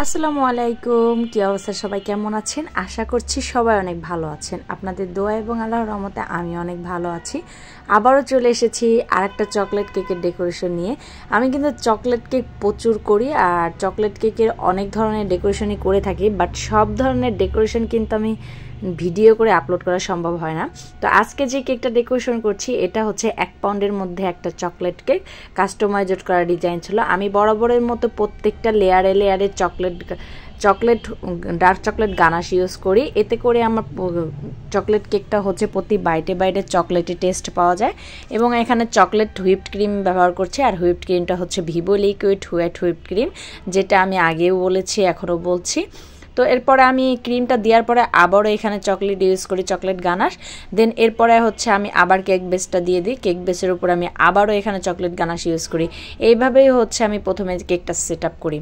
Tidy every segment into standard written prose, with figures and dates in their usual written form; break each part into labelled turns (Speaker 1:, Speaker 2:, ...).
Speaker 1: আসসালামু আলাইকুম, কি অবস্থা? সবাই কেমন আছেন? আশা করছি সবাই অনেক ভালো আছেন। আপনাদের দোয়া এবং আল্লাহর রহমতে আমি অনেক ভালো আছি। আবারও চলে এসেছি আরেকটা চকলেট কেকের ডেকোরেশন নিয়ে। আমি কিন্তু চকলেট কেক প্রচুর করি, আর চকলেট কেকের অনেক ধরনের ডেকোরেশনই করে থাকি, বাট সব ধরনের ডেকোরেশন কিন্তু আমি ভিডিও করে আপলোড করা সম্ভব হয় না। তো আজকে যে কেকটা ডেকোরেশন করছি এটা হচ্ছে 1 পাউন্ডের মধ্যে একটা চকলেট কেক, কাস্টমাইজড করা ডিজাইন ছিল। আমি বরাবরের মতো প্রত্যেকটা লেয়ারে লেয়ারে chocolate dark chocolate ganache use করি। এতে করে আমার চকলেট কেকটা হচ্ছে প্রতি বাইটে বাইটে চকলেটের টেস্ট পাওয়া যায়। এবং এখানে চকলেট হুইপড ক্রিম ব্যবহার করছি, আর হুইপড ক্রিমটা হচ্ছে ভিভো লিকুইড হুইপড ক্রিম, যেটা আমি আগেও বলেছি এখনও বলছি। তো এরপরে আমি ক্রিমটা দেওয়ার পরে আবারও এখানে চকলেট ইউজ করি, চকলেট গানাশ। দেন এরপরে হচ্ছে আমি আবার কেক বেসটা দিয়ে দিই, কেক বেসের উপর আমি আবারও এখানে চকলেট গানাশ ইউজ করি। এইভাবেই হচ্ছে আমি প্রথমে কেকটা সেট আপ করি।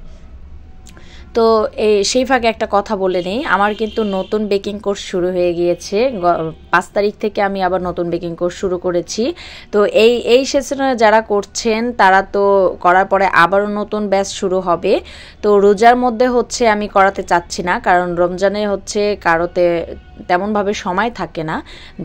Speaker 1: তো সেই ফাঁকে একটা কথা বলে নেই, আমার কিন্তু নতুন বেকিং কোর্স শুরু হয়ে গিয়েছে। 5 তারিখ থেকে আমি আবার নতুন বেকিং কোর্স শুরু করেছি। তো এই সেশনে যারা করছেন তারা তো করার পরে আবারও নতুন ব্যাচ শুরু হবে। তো রোজার মধ্যে হচ্ছে আমি করাতে চাচ্ছি না, কারণ রমজানে হচ্ছে কারোতে তেমনভাবে সময় থাকে না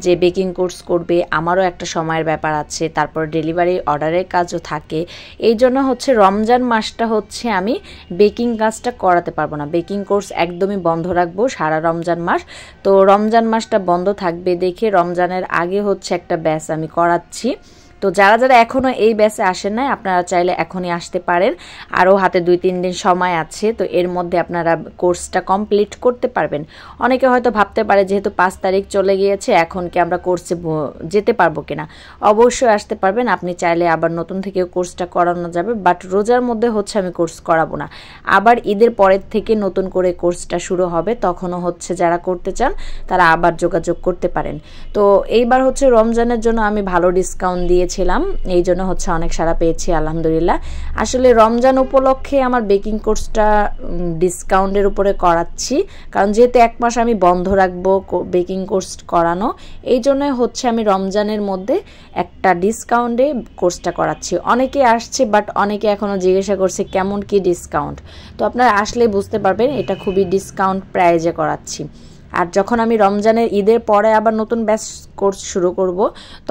Speaker 1: যে বেকিং কোর্স করবে, আমারও একটা সময়ের ব্যাপার আছে, তারপর ডেলিভারি অর্ডারের কাজও থাকে। এই জন্য হচ্ছে রমজান মাসটা হচ্ছে আমি বেকিং কাজটা করাতে পারবো না, বেকিং কোর্স একদমই বন্ধ রাখবো সারা রমজান মাস। তো রমজান মাসটা বন্ধ থাকবে দেখে রমজানের আগে হচ্ছে একটা ব্যাচ আমি করাচ্ছি। তো যারা যারা এখনও এই ব্যাচে আসেন নাই, আপনারা চাইলে এখনই আসতে পারেন, আরও হাতে 2-3 দিন সময় আছে। তো এর মধ্যে আপনারা কোর্সটা কমপ্লিট করতে পারবেন। অনেকে হয়তো ভাবতে পারে যেহেতু 5 তারিখ চলে গিয়েছে এখন কি আমরা কোর্সে যেতে পারবো কিনা। অবশ্যই আসতে পারবেন, আপনি চাইলে আবার নতুন থেকে কোর্সটা করানো যাবে, বাট রোজার মধ্যে হচ্ছে আমি কোর্স করাবো না। আবার ঈদের পরের থেকে নতুন করে কোর্সটা শুরু হবে, তখনও হচ্ছে যারা করতে চান তারা আবার যোগাযোগ করতে পারেন। তো এইবার হচ্ছে রমজানের জন্য আমি ভালো ডিসকাউন্ট দিয়েছি, এই জন্য হচ্ছে অনেক সাড়া পেয়েছি আলহামদুলিল্লাহ। আসলে রমজান উপলক্ষে আমার বেকিং কোর্সটা ডিসকাউন্টের উপরে করাচ্ছি, কারণ যেহেতু 1 মাস আমি বন্ধ রাখবো বেকিং কোর্স করানো, এই জন্য হচ্ছে আমি রমজানের মধ্যে একটা ডিসকাউন্টে কোর্সটা করাচ্ছি। অনেকে আসছে, বাট অনেকে এখনও জিজ্ঞাসা করছে কেমন কি ডিসকাউন্ট। তো আপনারা আসলে বুঝতে পারবেন এটা খুবই ডিসকাউন্ট প্রাইজে করাচ্ছি। আর যখন আমি রমজানের ঈদের পরে আবার নতুন ব্যাচ কোর্স শুরু করব,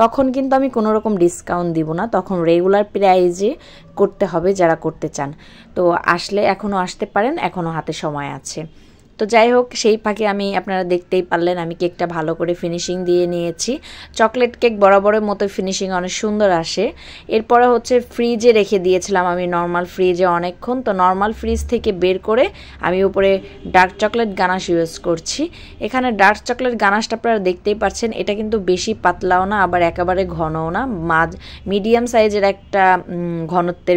Speaker 1: তখন কিন্তু আমি কোনো রকম ডিসকাউন্ট দিব না, তখন রেগুলার প্রাইজে করতে হবে যারা করতে চান। তো আসলে এখনও আসতে পারেন, এখনও হাতে সময় আছে। তো যাই হোক, সেই ফাঁকে আমি আপনারা দেখতেই পারলেন আমি কেকটা ভালো করে ফিনিশিং দিয়ে নিয়েছি। চকলেট কেক বরাবরের মতো ফিনিশিং অনেক সুন্দর আসে। এরপরে হচ্ছে ফ্রিজে রেখে দিয়েছিলাম আমি নর্মাল ফ্রিজে অনেকক্ষণ। তো নর্মাল ফ্রিজ থেকে বের করে আমি উপরে ডার্ক চকলেট গানাশ ইউজ করছি। এখানে ডার্ক চকলেট গানাশটা আপনারা দেখতেই পাচ্ছেন, এটা কিন্তু বেশি পাতলাও না আবার একেবারে ঘনও না, মিডিয়াম সাইজের একটা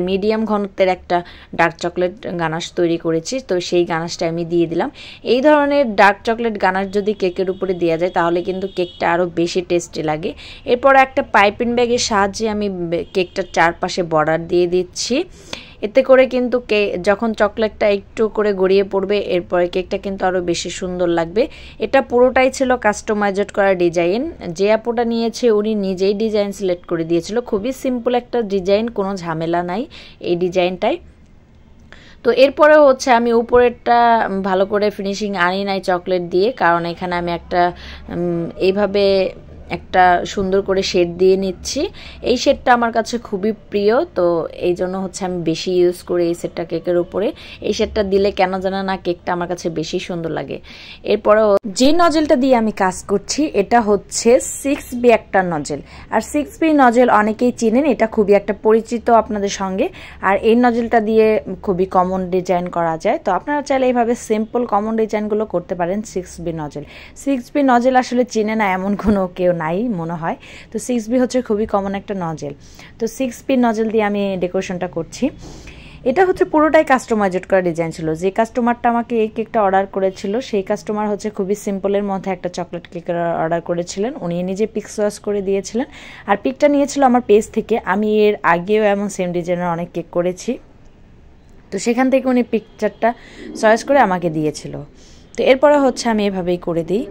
Speaker 1: মিডিয়াম ঘনত্বের একটা ডার্ক চকলেট গানাশ তৈরি করেছি। তো সেই গানাশটা আমি দিয়ে দিলাম। এই ধরনের ডার্ক চকলেট গানাশ যদি কেকের উপরে দেওয়া যায় তাহলে কিন্তু কেকটা আরও বেশি টেস্টি লাগে। এরপর একটা পাইপিং ব্যাগের সাহায্যে আমি কেকটার চারপাশে বর্ডার দিয়ে দিচ্ছি। এতে করে কিন্তু যখন চকলেটটা একটু করে গড়িয়ে পড়বে এরপরে কেকটা কিন্তু আরও বেশি সুন্দর লাগবে। এটা পুরোটাই ছিল কাস্টমাইজড করা ডিজাইন, যে আপুটা নিয়েছে উনি নিজেই ডিজাইন সিলেক্ট করে দিয়েছিল। খুবই সিম্পল একটা ডিজাইন, কোনো ঝামেলা নাই এই ডিজাইনটাই। তো এরপরে হচ্ছে আমি উপরেরটা ভালো করে ফিনিশিং আনি নাই চকলেট দিয়ে, কারণ এখানে আমি এইভাবে একটা সুন্দর করে শেড দিয়ে নিচ্ছি। এই শেডটা আমার কাছে খুবই প্রিয়, তো এই জন্য হচ্ছে আমি বেশি ইউজ করি এই শেডটা কেকের উপরে। এই শেডটা দিলে কেন জানা না কেকটা আমার কাছে বেশি সুন্দর লাগে। এরপরেও যে নজেলটা দিয়ে আমি কাজ করছি এটা হচ্ছে 6B একটা নজেল, আর 6B নজেল অনেকেই চিনেন, এটা খুবই একটা পরিচিত আপনাদের সঙ্গে। আর এই নজেলটা দিয়ে খুবই কমন ডিজাইন করা যায়, তো আপনারা চাইলে এইভাবে সিম্পল কমন ডিজাইনগুলো করতে পারেন। 6B নজেল 6B নজেল আসলে চিনে না এমন কোনো কেউ নাই মনে হয়। তো 6B হচ্ছে খুবই কমন একটা নজেল। তো 6B নজেল দিয়ে আমি ডেকোরেশনটা করছি। এটা হচ্ছে পুরোটাই কাস্টমাইজড করা ডিজাইন ছিল। যে কাস্টমারটা আমাকে এই কেকটা অর্ডার করেছিল সেই কাস্টমার হচ্ছে খুবই সিম্পলের মধ্যে একটা চকলেট কেকের অর্ডার করেছিলেন, উনি নিজে পিক চয়েস করে দিয়েছিলেন, আর পিকটা নিয়েছিল আমার পেজ থেকে। আমি এর আগেও এমন সেম ডিজাইনের অনেক কেক করেছি, তো সেখান থেকে উনি পিকচারটা চয়েস করে আমাকে দিয়েছিল। তো এরপরে হচ্ছে আমি এভাবেই করে দিই।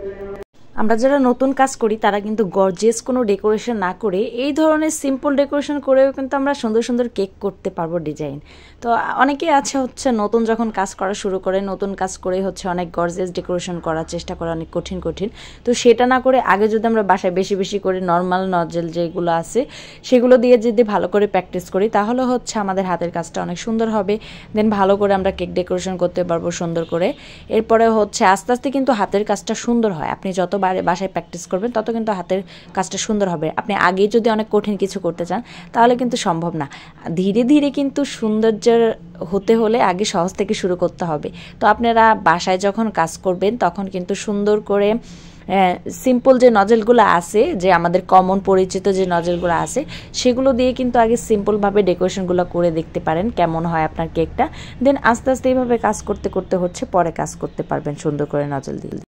Speaker 1: আমরা যারা নতুন কাজ করি তারা কিন্তু গর্জিয়াস কোনো ডেকোরেশন না করে এই ধরনের সিম্পল ডেকোরেশন করেও কিন্তু আমরা সুন্দর সুন্দর কেক করতে পারবো ডিজাইন। তো অনেকেই আছে হচ্ছে নতুন যখন কাজ করা শুরু করে নতুন কাজ করে হচ্ছে অনেক গর্জিয়াস ডেকোরেশন করার চেষ্টা করে, অনেক কঠিন কঠিন। তো সেটা না করে আগে যদি আমরা বাসায় বেশি বেশি করে নর্মাল নজেল যেগুলো আছে সেগুলো দিয়ে যদি ভালো করে প্র্যাকটিস করি তাহলে হচ্ছে আমাদের হাতের কাজটা অনেক সুন্দর হবে। দেন ভালো করে আমরা কেক ডেকোরেশন করতে পারবো সুন্দর করে। এরপরে হচ্ছে আস্তে আস্তে কিন্তু হাতের কাজটা সুন্দর হয়। আপনি যত বাসায় প্র্যাকটিস করবেন তত কিন্তু হাতের কাজটা সুন্দর হবে। আপনি আগেই যদি অনেক কঠিন কিছু করতে চান তাহলে কিন্তু সম্ভব না। ধীরে ধীরে কিন্তু সৌন্দর্যের হতে হলে আগে সহজ থেকে শুরু করতে হবে। তো আপনারা বাসায় যখন কাজ করবেন তখন কিন্তু সুন্দর করে সিম্পল যে নজেলগুলো আছে, যে আমাদের কমন পরিচিত যে নজেলগুলো আছে সেগুলো দিয়ে কিন্তু আগে সিম্পলভাবে ডেকোরেশনগুলো করে দেখতে পারেন কেমন হয় আপনার কেকটা। দেন আস্তে আস্তে এইভাবে কাজ করতে করতে হচ্ছে পরে কাজ করতে পারবেন সুন্দর করে নজেল দিয়ে।